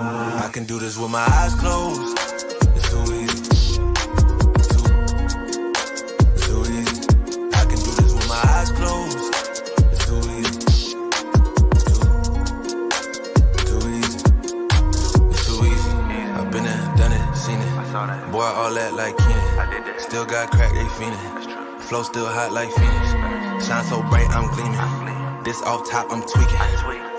I can do this with my eyes closed. It's too easy. Too easy. I can do this with my eyes closed. It's too easy. Too easy. It's too easy. I've been there, done it, seen it. Boy, all that like Keenan. Still got crack, they fiendin'. Flow still hot like Phoenix. Shine so bright, I'm gleaming. This off top, I'm tweaking.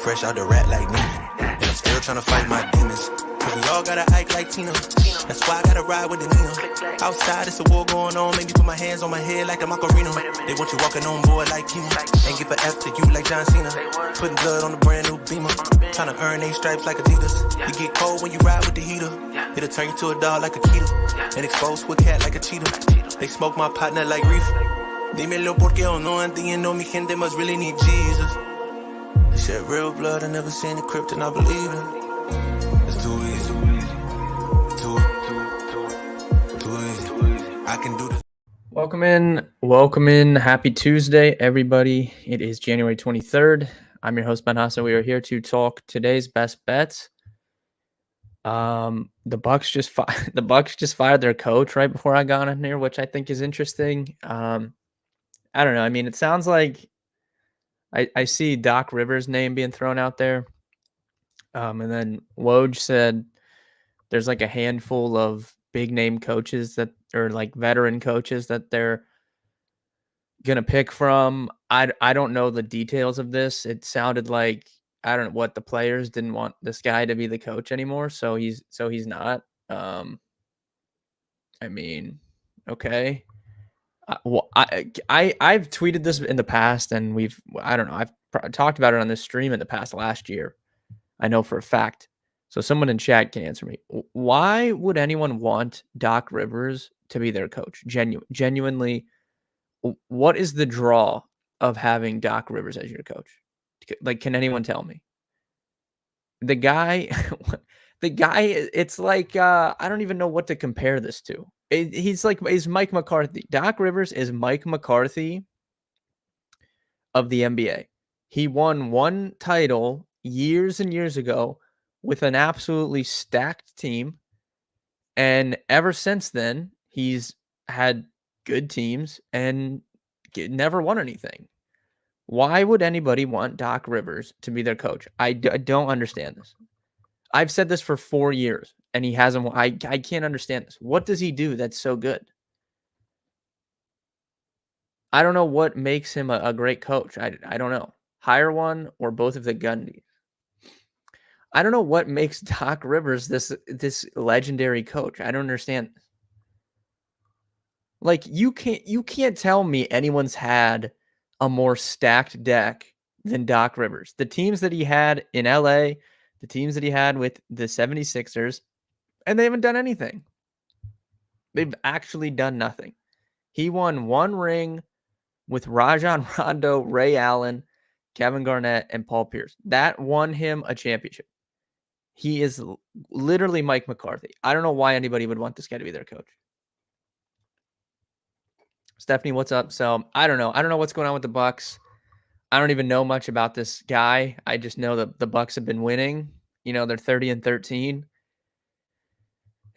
Fresh out the rat like Neiman. And I'm still tryna fight my demons. Cause we all gotta act like Tina. That's why I gotta ride with the Nina. Outside, it's a war going on. Maybe put my hands on my head like the Macarena. They want you walking on board like Kima. Ain't give a F to you like John Cena. Putting blood on the brand new Beamer. Tryna earn they stripes like Adidas. You get cold when you ride with the heater. It'll turn you to a dog like a Keeta. And expose to a cat like a cheetah. They smoke my partner like reefer. Dímelo porque o no entiendo. Mi gente must really need Jesus. They shed real blood. I never seen the crypt and I believe it. It's too easy. Too easy. I can do this. Welcome in. Happy Tuesday, everybody. It is January 23rd. I'm your host, Ben Hassa. We are here to talk today's best bets. The Bucks just fired their coach right before I got in here, which I think is interesting. I don't know. I mean, it sounds like I see Doc Rivers' name being thrown out there. And then Woj said there's like a handful of big name coaches that are like veteran coaches that they're going to pick from. I don't know the details of this. It sounded like, I don't know what, the players didn't want this guy to be the coach anymore. So he's not. I mean, okay. I've tweeted this in the past, and I've talked about it on this stream in the past last year. I know for a fact. So someone in chat can answer me. Why would anyone want Doc Rivers to be their coach? Genuinely, what is the draw of having Doc Rivers as your coach? Like, can anyone tell me? The guy, it's like, I don't even know what to compare this to. He's Mike McCarthy. Doc Rivers is Mike McCarthy of the NBA. He won one title years and years ago with an absolutely stacked team. And ever since then, he's had good teams and never won anything. Why would anybody want Doc Rivers to be their coach? I don't understand this. I've said this for 4 years, and he hasn't. I can't understand this. What does he do that's so good? I don't know what makes him a great coach. I don't know. Hire one or both of the Gundys. I don't know what makes Doc Rivers this legendary coach. I don't understand this. Like, you can't tell me anyone's had a more stacked deck than Doc Rivers. The teams that he had in LA, the teams that he had with the 76ers, and they haven't done anything. They've actually done nothing. He won one ring with Rajon Rondo, Ray Allen, Kevin Garnett, and Paul Pierce. That won him a championship. He is literally Mike McCarthy. I don't know why anybody would want this guy to be their coach. Stephanie, what's up? So I don't know. I don't know what's going on with the Bucks. I don't even know much about this guy. I just know that the Bucks have been winning. You know, they're 30-13.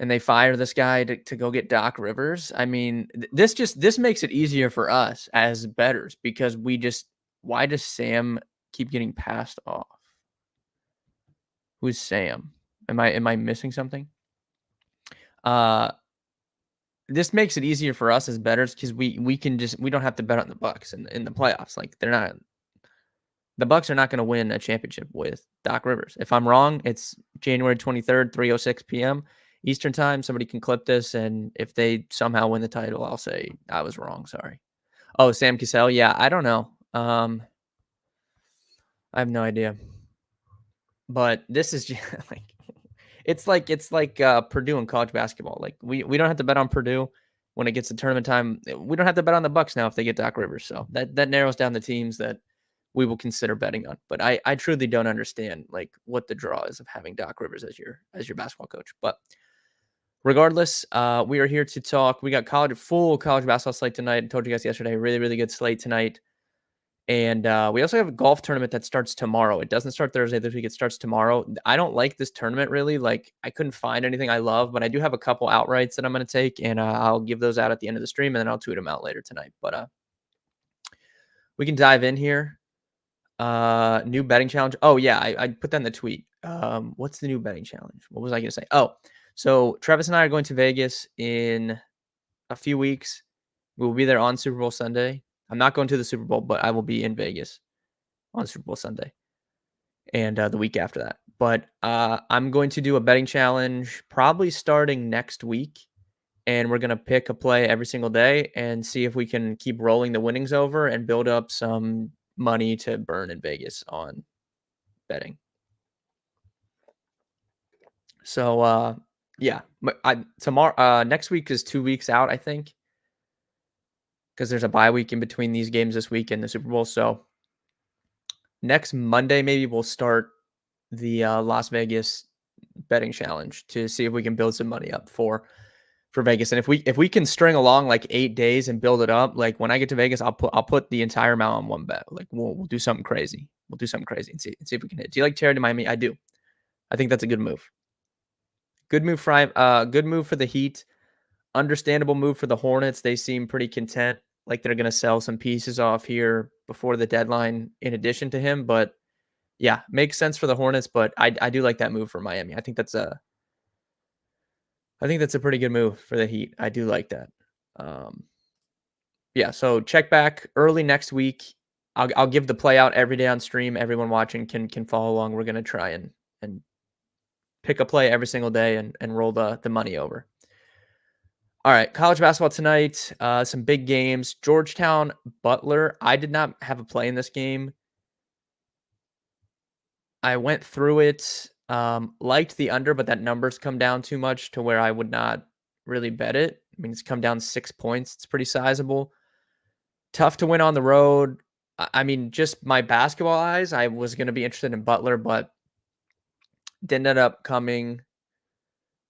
And they fire this guy to go get Doc Rivers. I mean, this makes it easier for us as bettors because why does Sam keep getting passed off? Who's Sam? Am I missing something? This makes it easier for us as bettors because we don't have to bet on the Bucks in the playoffs. Like, the Bucks are not going to win a championship with Doc Rivers. If I'm wrong, it's January 23rd, 3:06 p.m. Eastern time. Somebody can clip this, and if they somehow win the title, I'll say I was wrong. Sorry. Oh, Sam Cassell. Yeah, I don't know. I have no idea. But this is just like it's like Purdue in college basketball. Like, we don't have to bet on Purdue when it gets to tournament time. We don't have to bet on the Bucks now if they get Doc Rivers. So that narrows down the teams that we will consider betting on. But I truly don't understand like what the draw is of having Doc Rivers as your basketball coach. But regardless, we are here to talk. We got full college basketball slate tonight. I told you guys yesterday, really, really good slate tonight. And we also have a golf tournament that starts tomorrow. It doesn't start Thursday this week. It starts tomorrow. I don't like this tournament really. Like, I couldn't find anything I love, but I do have a couple outrights that I'm going to take, and I'll give those out at the end of the stream, and then I'll tweet them out later tonight. But we can dive in here. New betting challenge. Oh yeah, I put that in the tweet. What's the new betting challenge? What was I going to say? Oh, so Travis and I are going to Vegas in a few weeks. We will be there on Super Bowl Sunday. I'm not going to the Super Bowl, but I will be in Vegas on Super Bowl Sunday and the week after that. But I'm going to do a betting challenge probably starting next week. And we're going to pick a play every single day and see if we can keep rolling the winnings over and build up some money to burn in Vegas on betting. So, yeah, tomorrow, next week is 2 weeks out, I think, because there's a bye week in between these games this week and the Super Bowl. So next Monday, maybe we'll start the Las Vegas betting challenge to see if we can build some money up for Vegas. And if we can string along like 8 days and build it up, like when I get to Vegas, I'll put the entire amount on one bet. Like we'll do something crazy. We'll do something crazy and see if we can hit. Do you like Terry to Miami? I do. I think that's a good move. Good move for the Heat. Understandable move for the Hornets. They seem pretty content, like they're going to sell some pieces off here before the deadline in addition to him. But yeah, makes sense for the Hornets, but I do like that move for Miami. I think that's a pretty good move for the Heat. I do like that. Yeah, so check back early next week. I'll give the play out every day on stream. Everyone watching can follow along. We're gonna try and pick a play every single day and roll the money over. All right, college basketball tonight. Some big games. Georgetown, Butler. I did not have a play in this game. I went through it. Liked the under, but that number's come down too much to where I would not really bet it. I mean, it's come down 6 points. It's pretty sizable. Tough to win on the road. I mean, just my basketball eyes, I was going to be interested in Butler, but didn't end up coming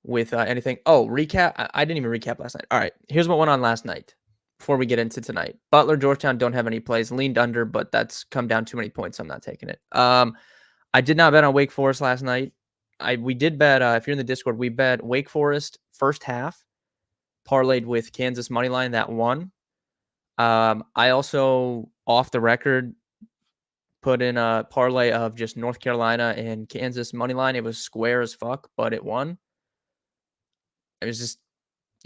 with anything. Oh, recap. I didn't even recap last night. All right, here's what went on last night before we get into tonight. Butler, Georgetown don't have any plays. Leaned under, but that's come down too many points. So I'm not taking it. I did not bet on Wake Forest last night. We did bet, if you're in the Discord, we bet Wake Forest first half, parlayed with Kansas money line that won. I also, off the record, put in a parlay of just North Carolina and Kansas money line. It was square as fuck, but it won. It was just,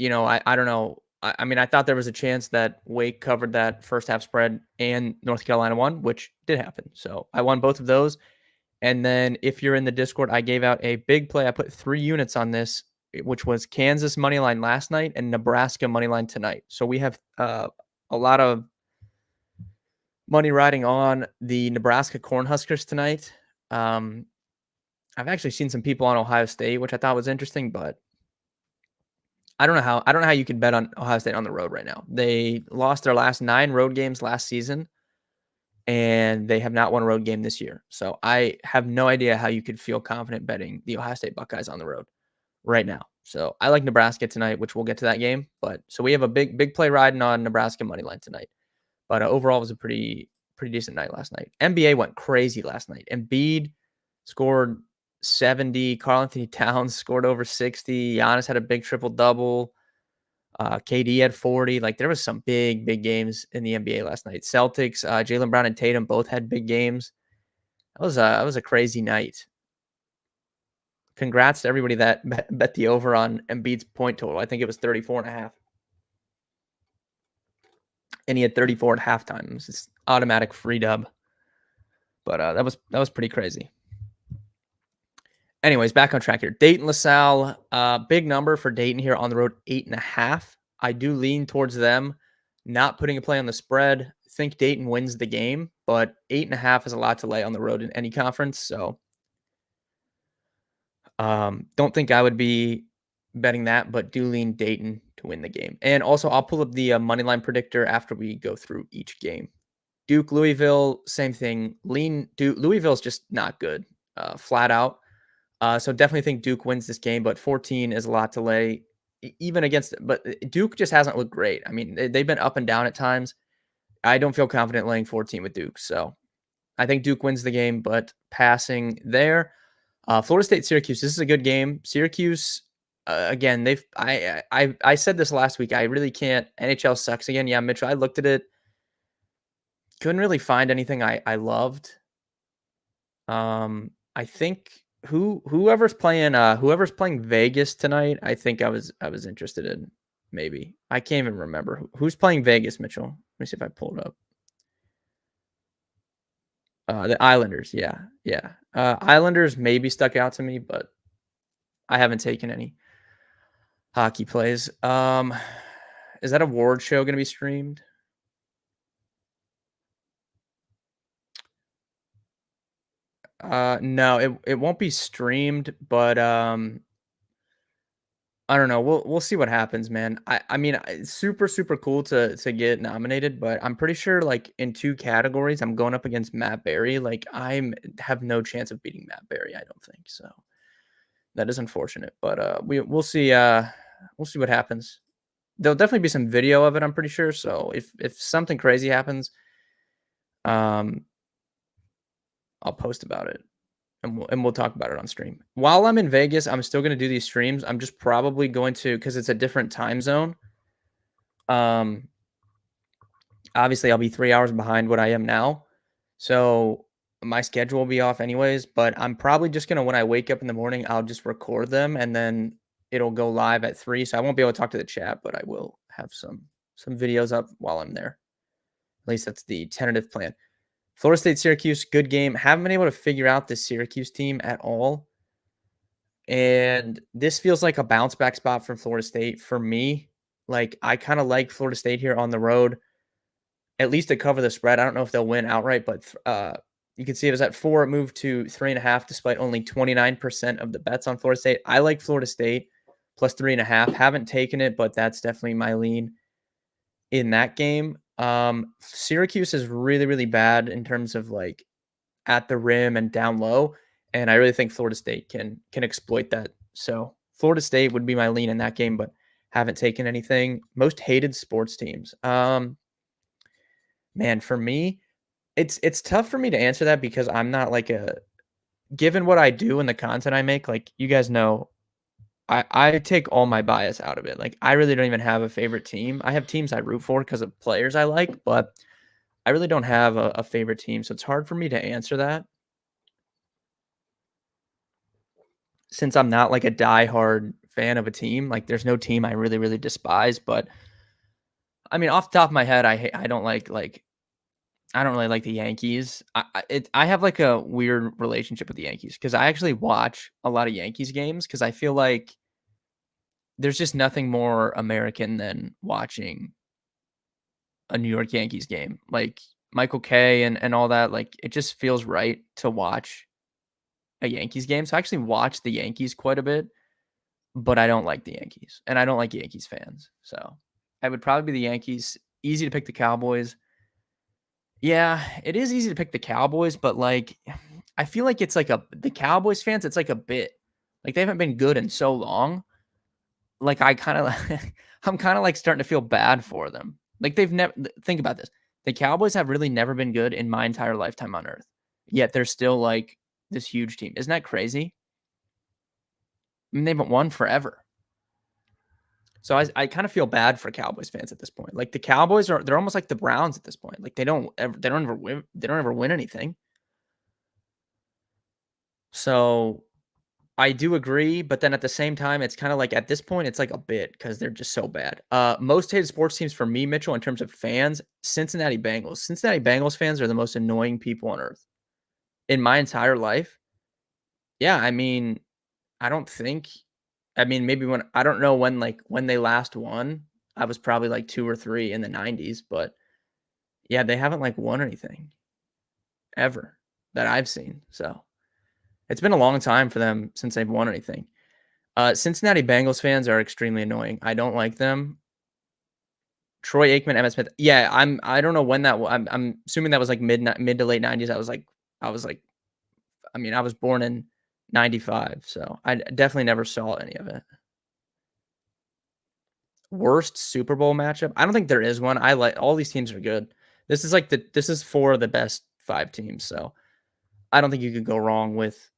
I don't know. I mean, I thought there was a chance that Wake covered that first half spread and North Carolina won, which did happen. So I won both of those. And then if you're in the Discord, I gave out a big play. I put 3 units on this, which was Kansas money line last night and Nebraska money line tonight. So we have a lot of money riding on the Nebraska Cornhuskers tonight. I've actually seen some people on Ohio State, which I thought was interesting, but I don't know how you could bet on Ohio State on the road right now. They lost their last 9 road games last season, and they have not won a road game this year. So I have no idea how you could feel confident betting the Ohio State Buckeyes on the road right now. So I like Nebraska tonight, which we'll get to that game. But so we have a big play riding on Nebraska money line tonight. But overall, it was a pretty decent night last night. NBA went crazy last night. Embiid scored 70. Karl-Anthony Towns scored over 60. Giannis had a big triple-double. KD had 40. Like, there was some big games in the NBA last night. Celtics, Jaylen Brown and Tatum both had big games. That was a crazy night. Congrats to everybody that bet the over on Embiid's point total. I think it was 34.5. And he had 34 at halftime. It was just automatic free dub. But that was pretty crazy. Anyways, back on track here. Dayton LaSalle, big number for Dayton here on the road, 8.5. I do lean towards them not putting a play on the spread. Think Dayton wins the game, but 8.5 is a lot to lay on the road in any conference. So don't think I would be betting that, but do lean Dayton to win the game. And also, I'll pull up the moneyline predictor after we go through each game. Duke, Louisville, same thing. Lean Duke. Louisville's just not good, flat out. So definitely think Duke wins this game, but 14 is a lot to lay, even against. But Duke just hasn't looked great. I mean, they've been up and down at times. I don't feel confident laying 14 with Duke. So I think Duke wins the game, but passing there. Florida State, Syracuse. This is a good game. Syracuse, again, they've. I said this last week. I really can't. NHL sucks again. Yeah, Mitchell. I looked at it. Couldn't really find anything I loved. I think whoever's playing Vegas tonight. I think I was interested in. Maybe I can't even remember who's playing Vegas. Mitchell. Let me see if I pull it up. The Islanders. Yeah, yeah. Islanders maybe stuck out to me, but I haven't taken any hockey plays. Is that award show going to be streamed? No, it won't be streamed, but I don't know. We'll see what happens, man. I mean, it's super cool to get nominated, but I'm pretty sure like in 2 categories, I'm going up against Matt Berry. Like I'm have no chance of beating Matt Berry. I don't think so. That is unfortunate, but we'll see. We'll see what happens. There'll definitely be some video of it. I'm pretty sure. So if something crazy happens, um, I'll post about it. And we'll talk about it on stream. While I'm in Vegas, I'm still going to do these streams. I'm just probably going to because it's a different time zone. Um, obviously, I'll be 3 hours behind what I am now, so my schedule will be off anyways. But I'm probably just gonna when I wake up in the morning, I'll just record them and then it'll go live at 3. So I won't be able to talk to the chat, but I will have some videos up while I'm there. At least that's the tentative plan. Florida State, Syracuse, good game. Haven't been able to figure out this Syracuse team at all. And this feels like a bounce back spot from Florida State for me. Like, I kind of like Florida State here on the road, at least to cover the spread. I don't know if they'll win outright, but you can see it was at 4. It moved to 3.5, despite only 29% of the bets on Florida State. I like Florida State plus 3.5. Haven't taken it, but that's definitely my lean in that game. Syracuse is really bad in terms of like at the rim and down low, and I really think Florida State can exploit that. So Florida State would be my lean in that game, but haven't taken anything. Most hated sports teams. Man, for me, it's tough for me to answer that because I'm not like a given what I do and the content I make, like you guys know, I take all my bias out of it. Like I really don't even have a favorite team. I have teams I root for because of players I like, but I really don't have a favorite team. So it's hard for me to answer that since I'm not like a diehard fan of a team. Like there's no team I really despise. But I mean, off the top of my head, I don't like I don't really like the Yankees. I have like a weird relationship with the Yankees because I actually watch a lot of Yankees games because I feel like there's just nothing more American than watching a New York Yankees game. Like Michael Kay and all that. Like it just feels right to watch a Yankees game. So I actually watch the Yankees quite a bit, but I don't like the Yankees and I don't like Yankees fans. So I would probably be the Yankees. Easy to pick the Cowboys. Yeah, it is easy to pick the Cowboys, but like I feel like it's like the Cowboys fans, it's like a bit. Like they haven't been good in so long. Like I kind of I'm kind of like starting to feel bad for them. Like they've never think about this. The Cowboys have really never been good in my entire lifetime on earth. Yet they're still like this huge team. Isn't that crazy? I mean, they haven't won forever. So I kind of feel bad for Cowboys fans at this point. Like the Cowboys they're almost like the Browns at this point. Like they don't ever win anything. So I do agree, but then at the same time, it's kind of like at this point, it's like a bit because they're just so bad. Most hated sports teams for me, Mitchell, in terms of fans, Cincinnati Bengals. Cincinnati Bengals fans are the most annoying people on earth in my entire life. Yeah, I mean, I don't think I mean, maybe when I don't know when they last won. I was probably like 2 or 3 in the 90s, but yeah, they haven't like won anything ever that I've seen. So, it's been a long time for them since they've won anything. Cincinnati Bengals fans are extremely annoying. I don't like them. Troy Aikman, Emmitt Smith. Yeah, I don't know when that I'm assuming that was like mid to late 90s. I was like I mean, I was born in 95, so I definitely never saw any of it. Worst Super Bowl matchup? I don't think there is one. I like all these teams are good. This is 4 of the best 5 teams, so I don't think you could go wrong with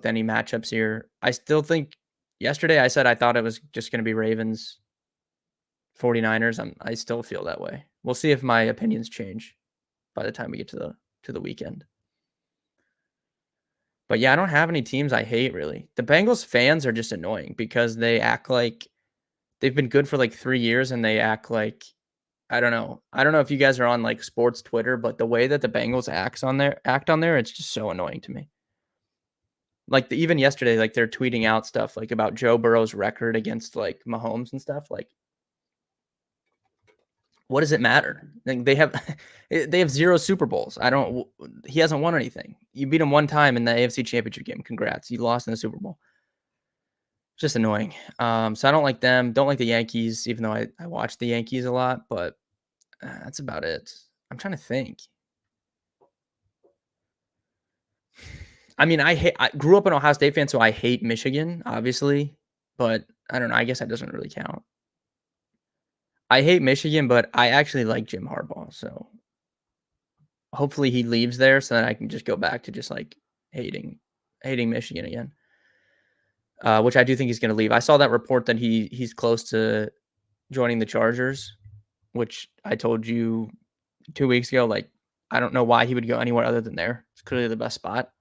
any matchups here. I still think yesterday I said I thought it was just gonna be Ravens, 49ers. I still feel that way. We'll see if my opinions change by the time we get to the weekend. But yeah, I don't have any teams I hate really. The Bengals fans are just annoying because they act like they've been good for like 3 years and they act like I don't know. I don't know if you guys are on like sports Twitter, but the way that the Bengals act on there, it's just so annoying to me. Like even yesterday, like they're tweeting out stuff like about Joe Burrow's record against like Mahomes and stuff. Like, what does it matter? Like they have 0 Super Bowls. He hasn't won anything. You beat him one time in the AFC Championship game. Congrats. You lost in the Super Bowl. Just annoying. So I don't like them. Don't like the Yankees, even though I watch the Yankees a lot, but that's about it. I'm trying to think. I mean, I grew up an Ohio State fan, so I hate Michigan, obviously, but I don't know. I guess that doesn't really count. I hate Michigan, but I actually like Jim Harbaugh, so hopefully he leaves there so that I can just go back to just like hating Michigan again. Which I do think he's going to leave. I saw that report that he's close to joining the Chargers, which I told you 2 weeks ago. Like, I don't know why he would go anywhere other than there. It's clearly the best spot.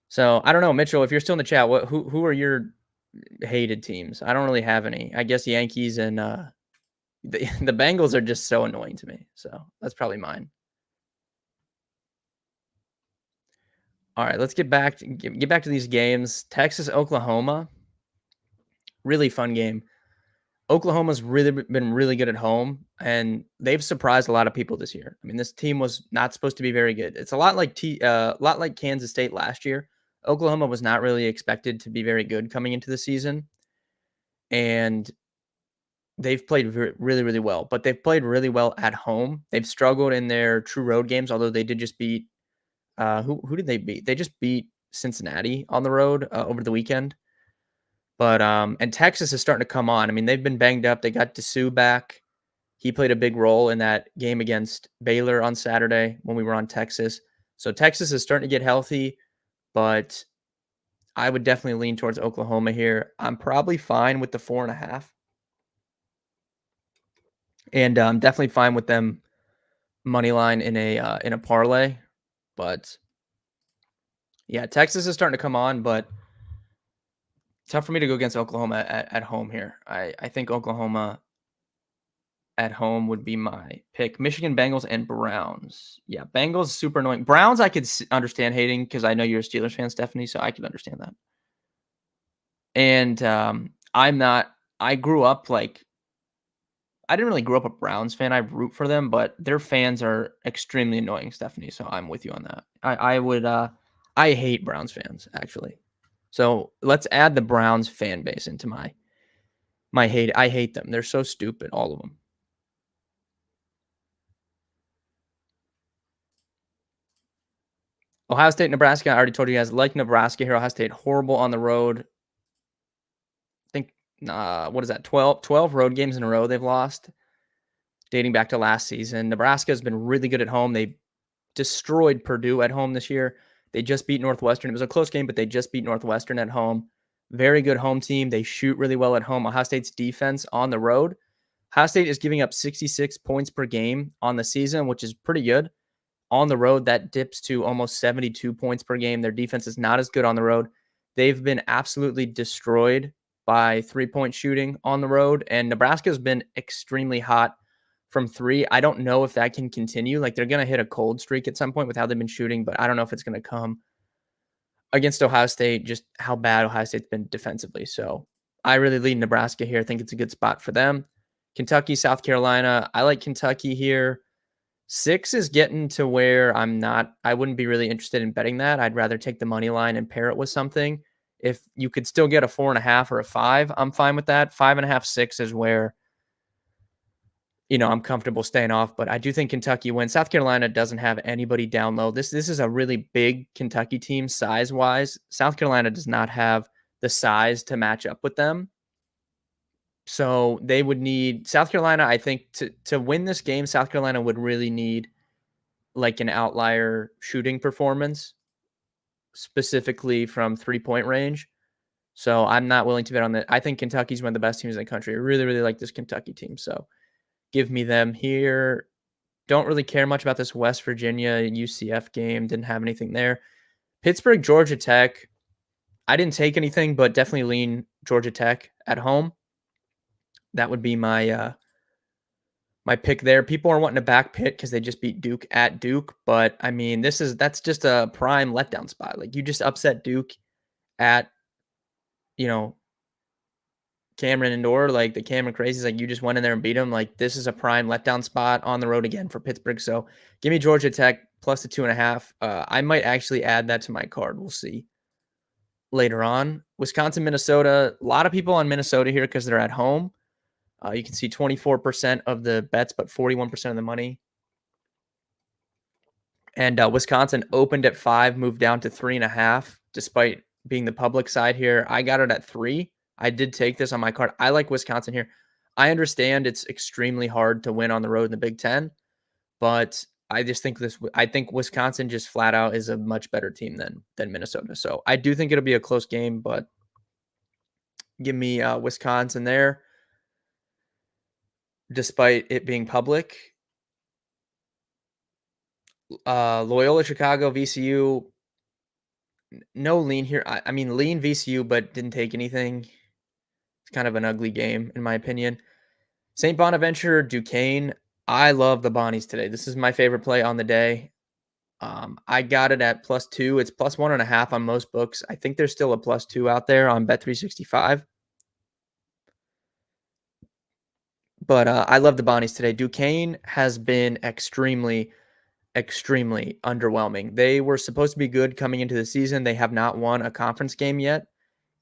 So I don't know, Mitchell. If you're still in the chat, who are your hated teams? I don't really have any. I guess Yankees and the Bengals are just so annoying to me. So that's probably mine. All right, let's get back to these games. Texas, Oklahoma, really fun game. Oklahoma's really been really good at home, and they've surprised a lot of people this year. I mean, this team was not supposed to be very good. It's a lot like Kansas State last year. Oklahoma was not really expected to be very good coming into the season, and they've played really, really well. But they've played really well at home. They've struggled in their true road games, although they did just beat who did they beat? They just beat Cincinnati on the road over the weekend. But and Texas is starting to come on. I mean, they've been banged up. They got Dessou back. He played a big role in that game against Baylor on Saturday when we were on Texas. So Texas is starting to get healthy, but I would definitely lean towards Oklahoma here. I'm probably fine with the 4.5, and I'm definitely fine with them money line in a parlay. But yeah, Texas is starting to come on, but tough for me to go against Oklahoma at home here. I think Oklahoma at home would be my pick. Michigan, Bengals, and Browns. Yeah, Bengals super annoying. Browns I could understand hating because I know you're a Steelers fan, Stephanie, so I could understand that. And I'm not. I grew up like I didn't really grow up a Browns fan. I root for them, but their fans are extremely annoying, Stephanie. So I'm with you on that. I would. I hate Browns fans actually. So let's add the Browns fan base into my hate. I hate them. They're so stupid, all of them. Ohio State, Nebraska. I already told you guys, like Nebraska here. Ohio State, horrible on the road. I think, what is that, 12 road games in a row they've lost, dating back to last season. Nebraska has been really good at home. They destroyed Purdue at home this year. They just beat Northwestern. It was a close game, but they just beat Northwestern at home. Very good home team. They shoot really well at home. Ohio State's defense on the road. Ohio State is giving up 66 points per game on the season, which is pretty good. On the road, that dips to almost 72 points per game. Their defense is not as good on the road. They've been absolutely destroyed by three-point shooting on the road, and Nebraska's been extremely hot from three. I don't know if that can continue. Like, they're going to hit a cold streak at some point with how they've been shooting, but I don't know if it's going to come against Ohio State, just how bad Ohio State's been defensively. So I really lead Nebraska here. I think it's a good spot for them. Kentucky, South Carolina. I like Kentucky here. 6 is getting to where I wouldn't be really interested in betting that. I'd rather take the money line and pair it with something. If you could still get a 4.5 or a 5, I'm fine with that. 5.5, 6 is where, I'm comfortable staying off, but I do think Kentucky wins. South Carolina doesn't have anybody down low. This is a really big Kentucky team size-wise. South Carolina does not have the size to match up with them. So they would need South Carolina, I think, to win this game. South Carolina would really need like an outlier shooting performance, specifically from 3-point range. So I'm not willing to bet on that. I think Kentucky's one of the best teams in the country. I really, really like this Kentucky team. So give me them here. Don't really care much about this West Virginia UCF game. Didn't have anything there. Pittsburgh, Georgia Tech. I didn't take anything, but definitely lean Georgia Tech at home. That would be my my pick there. People are wanting to back Pitt because they just beat Duke at Duke, but I mean, that's just a prime letdown spot. Like you just upset Duke at you know Cameron Indoor, like the Cameron Crazies. Like you just went in there and beat them. Like this is a prime letdown spot on the road again for Pittsburgh. So give me Georgia Tech plus the 2.5. I might actually add that to my card. We'll see later on. Wisconsin, Minnesota. A lot of people on Minnesota here because they're at home. You can see 24% of the bets, but 41% of the money. And Wisconsin opened at 5, moved down to 3.5, despite being the public side here. I got it at 3. I did take this on my card. I like Wisconsin here. I understand it's extremely hard to win on the road in the Big Ten, but I just think I think Wisconsin just flat out is a much better team than Minnesota. So I do think it'll be a close game, but give me Wisconsin there, despite it being public. Loyola Chicago, VCU. No lean here. I mean, lean VCU, but didn't take anything. It's kind of an ugly game, in my opinion. St. Bonaventure, Duquesne. I love the Bonnies today. This is my favorite play on the day. I got it at +2. It's +1.5 on most books. I think there's still a +2 out there on Bet365. But I love the Bonnies today. Duquesne has been extremely underwhelming. They were supposed to be good coming into the season. They have not won a conference game yet.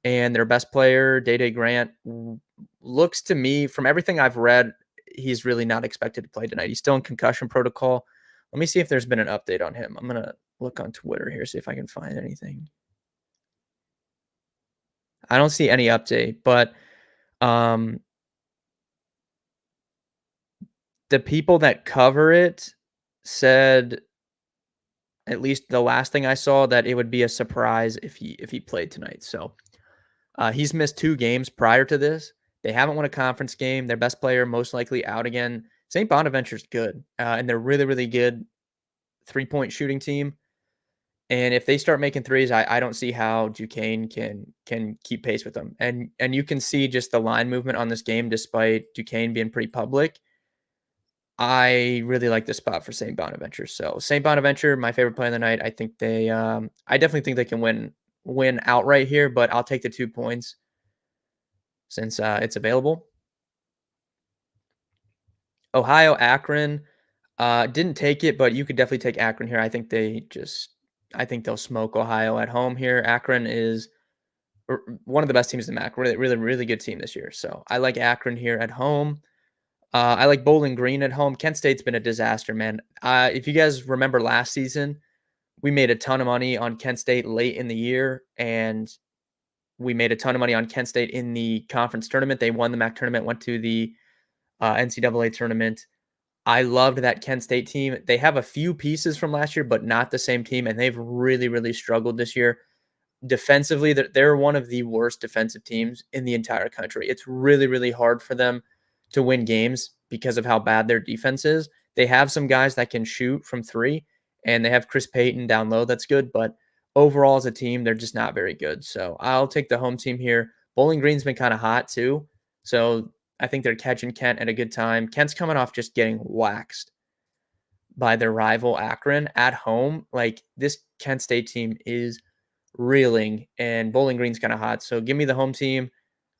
And their best player, Day Grant, looks to me, from everything I've read, he's really not expected to play tonight. He's still in concussion protocol. Let me see if there's been an update on him. I'm going to look on Twitter here, see if I can find anything. I don't see any update, but the people that cover it said, at least the last thing I saw, that it would be a surprise if he played tonight. So he's missed 2 games prior to this. They haven't won a conference game. Their best player most likely out again. St. Bonaventure's good, and they're really, really good 3-point shooting team. And if they start making threes, I don't see how Duquesne can keep pace with them. And you can see just the line movement on this game, despite Duquesne being pretty public. I really like this spot for St. Bonaventure. So St. Bonaventure, my favorite play of the night. I think they, I definitely think they can win outright here, but I'll take the 2 points since it's available. Ohio, Akron, didn't take it, but you could definitely take Akron here. I think they'll smoke Ohio at home here. Akron is one of the best teams in the MAC. Really, really, really good team this year. So I like Akron here at home. I like Bowling Green at home. Kent State's been a disaster, man. If you guys remember last season, we made a ton of money on Kent State late in the year, and we made a ton of money on Kent State in the conference tournament. They won the MAC tournament, went to the NCAA tournament. I loved that Kent State team. They have a few pieces from last year, but not the same team, and they've really, really struggled this year. Defensively, they're one of the worst defensive teams in the entire country. It's really, really hard for them to win games because of how bad their defense is. They have some guys that can shoot from 3, and they have Chris Payton down low. That's good, but overall as a team, they're just not very good. So I'll take the home team here. Bowling Green's been kind of hot too. So I think they're catching Kent at a good time. Kent's coming off just getting waxed by their rival Akron at home. Like this Kent State team is reeling, and Bowling Green's kind of hot. So give me the home team.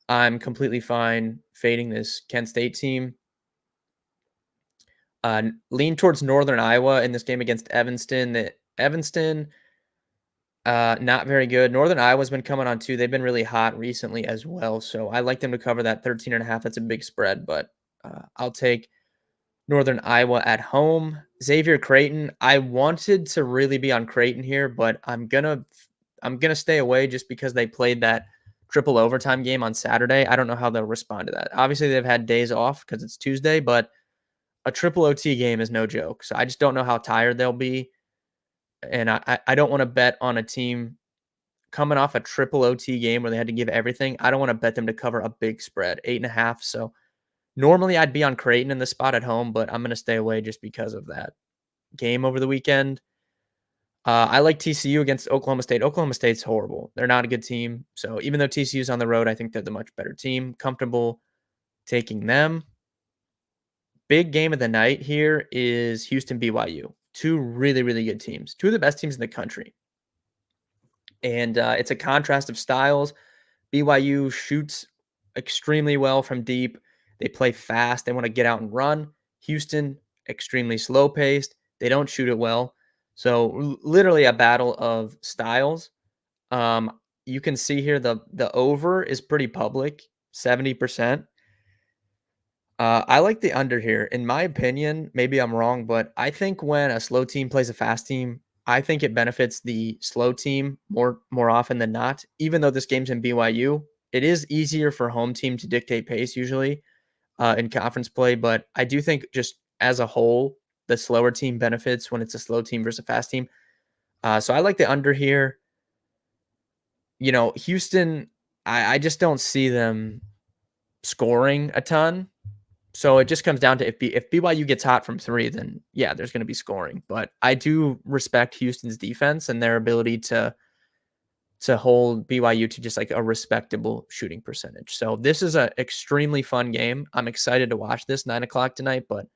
I'm completely fine fading this Kent State team. Lean towards Northern Iowa in this game against Evanston. Evanston, not very good. Northern Iowa's been coming on too. They've been really hot recently as well. So I like them to cover that 13.5. That's a big spread, but I'll take Northern Iowa at home. Xavier Creighton. I wanted to really be on Creighton here, but I'm gonna stay away just because they played that triple overtime game on Saturday. I don't know how they'll respond to that. Obviously, they've had days off because it's Tuesday, but a triple OT game is no joke. So I just don't know how tired they'll be. And I don't want to bet on a team coming off a triple OT game where they had to give everything. I don't want to bet them to cover a big spread, 8.5. So normally I'd be on Creighton in the spot at home, but I'm going to stay away just because of that game over the weekend. I like TCU against Oklahoma State. Oklahoma State's horrible. They're not a good team. So even though TCU's on the road, I think they're the much better team. Comfortable taking them. Big game of the night here is Houston BYU. Two really, really good teams. Two of the best teams in the country. And it's a contrast of styles. BYU shoots extremely well from deep. They play fast. They want to get out and run. Houston, extremely slow paced. They don't shoot it well. So literally a battle of styles. You can see here the over is pretty public, 70%. I like the under here. In my opinion, maybe I'm wrong, but I think when a slow team plays a fast team, I think it benefits the slow team more often than not. Even though this game's in BYU, it is easier for home team to dictate pace usually in conference play. But I do think just as a whole, the slower team benefits when it's a slow team versus a fast team. So I like the under here. Houston, I just don't see them scoring a ton. So it just comes down to if BYU gets hot from three, then yeah, there's going to be scoring. But I do respect Houston's defense and their ability to hold BYU to just like a respectable shooting percentage. So this is an extremely fun game. I'm excited to watch this 9:00 tonight, but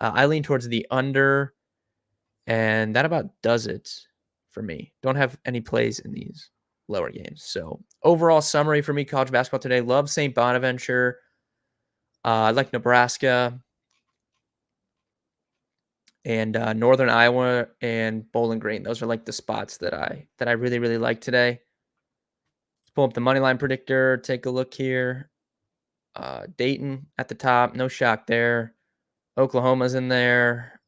I lean towards the under, and that about does it for me. Don't have any plays in these lower games. So overall summary for me, college basketball today. Love St. Bonaventure. I like Nebraska and Northern Iowa and Bowling Green. Those are like the spots that I really, really like today. Let's pull up the money line predictor. Take a look here. Dayton at the top. No shock there. Oklahoma's in there.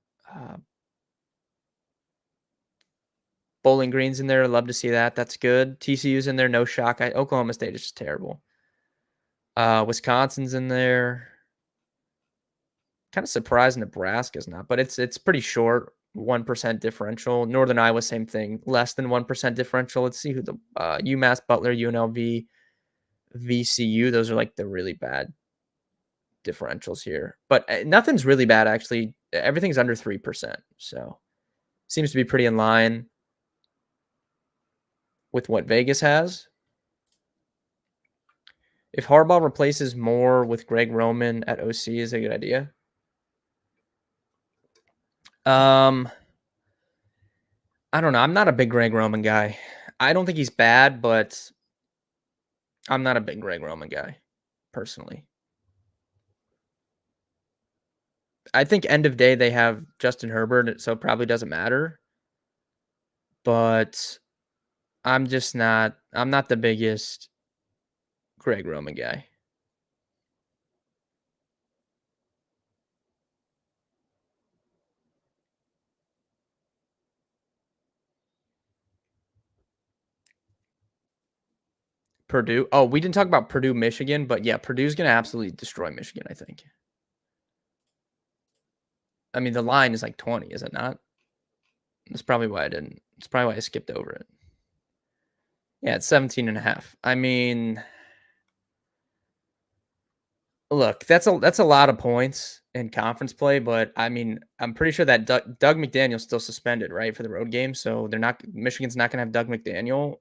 Bowling Green's in there. Love to see that. That's good. TCU's in there. No shock. Oklahoma State is just terrible. Wisconsin's in there. Kind of surprised Nebraska's not, but it's pretty short, 1% differential. Northern Iowa, same thing, less than 1% differential. Let's see who the UMass, Butler, UNLV, VCU. Those are like the really bad differentials here, but nothing's really bad actually. Everything's under 3%, so seems to be pretty in line with what Vegas has. If Harbaugh replaces Moore with Greg Roman at OC, is a good idea. I don't know. I'm not a big Greg Roman guy. I don't think he's bad, but I'm not a big Greg Roman guy, personally. I think end of day they have Justin Herbert, so it probably doesn't matter. But I'm not the biggest Greg Roman guy. Purdue. Oh, we didn't talk about Purdue, Michigan, but yeah, Purdue's going to absolutely destroy Michigan, I think. I mean, the line is like 20, is it not? That's probably why I didn't. It's probably why I skipped over it. Yeah, it's 17.5. I mean, look, that's a lot of points in conference play, but I mean, I'm pretty sure that Doug McDaniel's still suspended, right, for the road game. So Michigan's not going to have Doug McDaniel.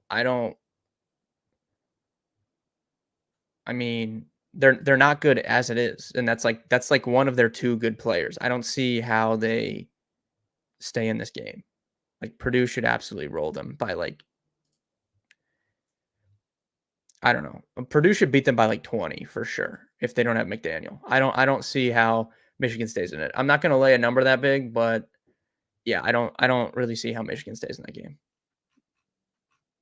I mean, they're not good as it is, and that's like one of their two good players. I don't see how they stay in this game. Like Purdue should absolutely roll them by like, I don't know. Purdue should beat them by like 20 for sure if they don't have McDaniel. I don't see how Michigan stays in it. I'm not going to lay a number that big, but yeah, I don't really see how Michigan stays in that game.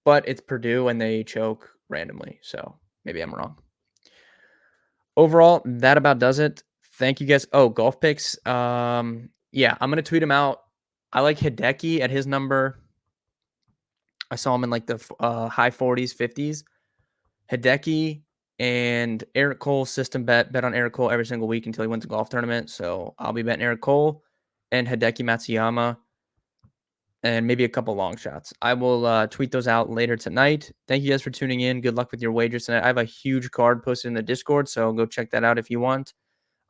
But it's Purdue and they choke randomly, so maybe I'm wrong. Overall, that about does it. Thank you guys. Oh, golf picks. Yeah, I'm gonna tweet him out. I like Hideki at his number. I saw him in like the high 40s, 50s. Hideki and Eric Cole system bet on Eric Cole every single week until he wins a golf tournament. So I'll be betting Eric Cole and Hideki Matsuyama and maybe a couple long shots. I will tweet those out later tonight. Thank you guys for tuning in. Good luck with your wagers tonight. I have a huge card posted in the Discord, so go check that out if you want.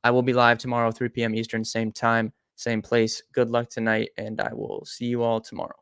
I will be live tomorrow, 3 p.m. Eastern, same time, same place. Good luck tonight, and I will see you all tomorrow.